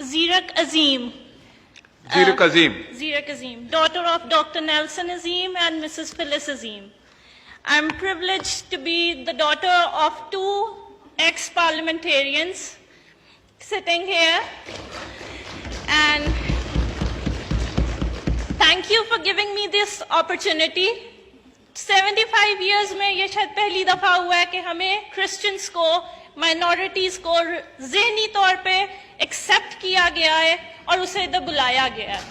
Zirak Azim. Zirak Azim. Zirak Azim, daughter of Dr. Nelson Azim and Mrs. Phyllis Azim. I'm privileged to be the daughter of two ex-parliamentarians sitting here. And thank you for giving me this opportunity. 75 years में ये शायद पहली दफा हुआ है कि हमें Christians को, माइनॉरिटीज को ज़हनी तौर पे एक्सेप्ट किया गया है और उसे इधर बुलाया गया है.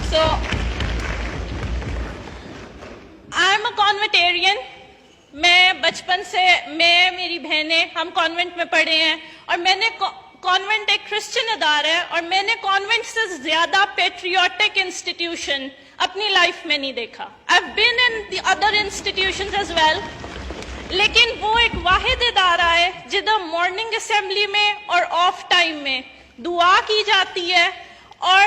So I'm a कॉन्वेंटेरियन. मैं बचपन से, मेरी बहनें, हम कॉन्वेंट में पढ़े हैं और मैंने कॉन्वेंट एक क्रिश्चियन अदारा है और मैंने कॉन्वेंट से ज्यादा पेट्रियोटिक इंस्टीट्यूशन अपनी लाइफ में नहीं देखा. I've been in the other institutions as well, लेकिन वो एक वाहिद इदारा है जिधर मॉर्निंग असेंबली में और ऑफ टाइम में दुआ की जाती है और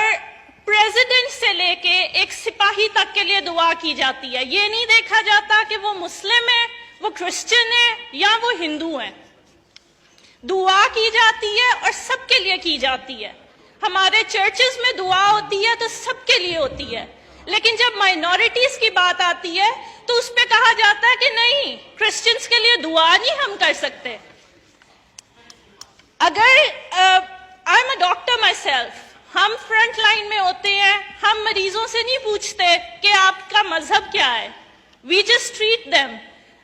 प्रेसिडेंट से लेके एक सिपाही तक के लिए दुआ की जाती है. ये नहीं देखा जाता कि वो मुस्लिम है, वो क्रिश्चियन है या वो हिंदू है. दुआ की जाती है और सबके लिए की जाती है. हमारे चर्चेस में दुआ होती है तो सबके लिए होती है, लेकिन जब माइनॉरिटीज की बात आती है तो उस पे कहा जाता है कि नहीं, क्रिश्चियंस के लिए दुआ नहीं हम कर सकते. अगर I am a doctor my self, हम फ्रंट लाइन में होते हैं, हम मरीजों से नहीं पूछते कि आपका मजहब क्या है, वी जस्ट ट्रीट देम.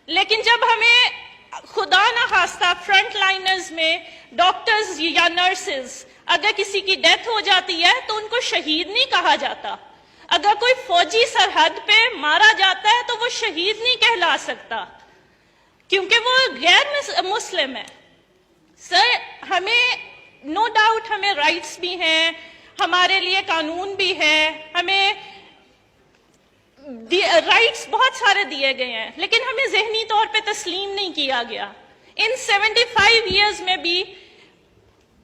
लेकिन जब हमें खुदा ना खास्ता फ्रंट लाइनर्स में डॉक्टर्स या नर्सेस अगर किसी की डेथ हो जाती है तो उनको शहीद नहीं कहा जाता. अगर कोई फौजी सरहद पे मारा जाता है तो वो शहीद नहीं कहला सकता क्योंकि वो गैर मुस्लिम है. सर, हमें नो डाउट हमें राइट्स भी हैं, हमारे लिए कानून भी है, हमें राइट्स बहुत सारे दिए गए हैं, लेकिन हमें ज़हनी तौर पे तस्लीम नहीं किया गया. इन 75 years में भी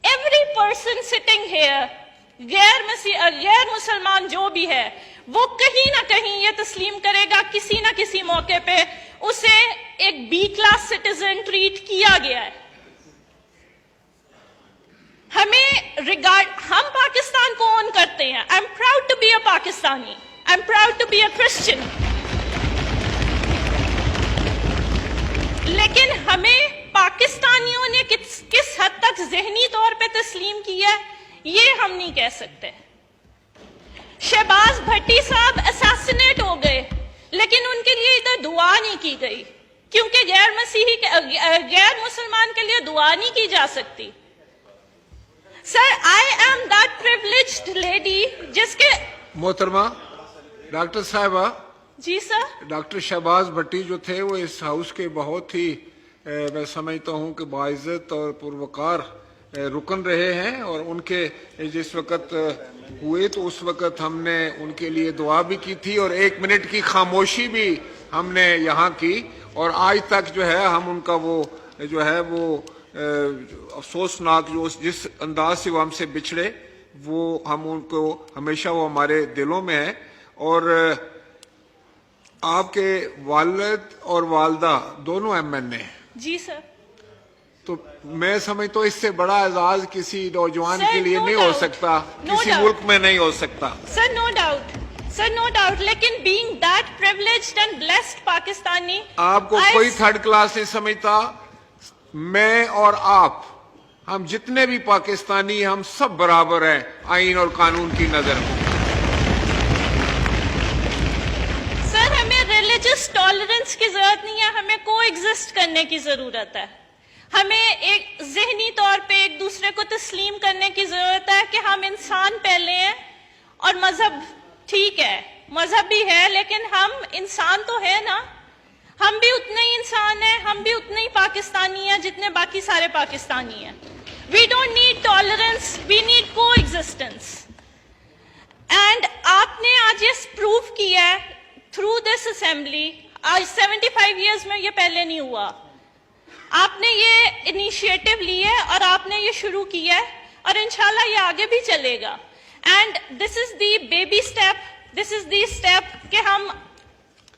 एवरी पर्सन सिटिंग हेयर, गैर मुसलमान जो भी है, वो कहीं ना कहीं ये तस्लीम करेगा किसी ना किसी मौके पे उसे एक बी क्लास सिटीजन ट्रीट किया गया है. हम पाकिस्तान को ओन करते हैं. I am proud to be a Pakistani. I am proud to be a Christian. लेकिन हमें पाकिस्तानियों ने किस हद तक ज़हनी तौर पे तस्लीम किया है ये हम नहीं कह सकते. शहबाज भट्टी साहब असैसिनेट हो गए, लेकिन उनके लिए इधर दुआ नहीं की गई क्योंकि गैर मुसलमान के लिए दुआ नहीं की जा सकती. Sir, I am that privileged lady जिसके मोहतरमा डॉक्टर साहिबा. जी सर. डॉक्टर शहबाज भट्टी जो थे वो इस हाउस के बहुत ही मैं समझता हूँ कि बाइज्जत और पुरवकार रुकन रहे हैं और उनके जिस वक़्त हुए तो उस वक़्त हमने उनके लिए दुआ भी की थी और 1 मिनट की खामोशी भी हमने यहाँ की. और आज तक जो है हम उनका वो जो है वो अफसोसनाक जो जिस अंदाज से वो हमसे बिछड़े वो हम उनको हमेशा वो हमारे दिलों में है. और आपके वालिद और वालदा दोनों MN हैं. जी सर. तो मैं समझता हूँ इससे बड़ा एजाज किसी नौजवान के लिए नहीं हो सकता, किसी मुल्क में नहीं हो सकता. Sir, no doubt. Sir, no doubt. लेकिन being that privileged and blessed Pakistani, आपको कोई थर्ड क्लास नहीं समझता. मैं और आप, हम जितने भी पाकिस्तानी, हम सब बराबर हैं आईन और कानून की नजर में. सर, हमें रिलीजियस टॉलरेंस की जरूरत नहीं है, हमें को एग्जिस्ट करने की जरूरत है. हमें एक ज़हनी तौर पे एक दूसरे को तस्लीम करने की जरूरत है कि हम इंसान पहले हैं और मजहब ठीक है, मजहब भी है, लेकिन हम इंसान तो है ना. हम भी उतने ही इंसान हैं, हम भी उतने ही पाकिस्तानी हैं जितने बाकी सारे पाकिस्तानी हैं. We don't need tolerance, we need coexistence. And आपने आज ये प्रूव किया है थ्रू दिस असेंबली. आज 75 years में ये पहले नहीं हुआ. आपने ये इनिशिएटिव ली है और आपने ये शुरू किया है और इंशाल्लाह ये आगे भी चलेगा. And this is the baby step, this is the step कि हम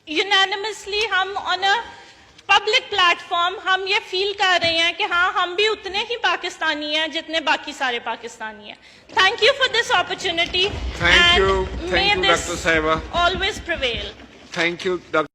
यूनानिमसली हम ऑन अ पब्लिक प्लेटफॉर्म हम ये फील कर रहे हैं कि हाँ हम भी उतने ही पाकिस्तानी हैं जितने बाकी सारे पाकिस्तानी हैं. Thank you for this opportunity. Thank you, May this Dr. Sahiba. always prevail. Thank you, Dr.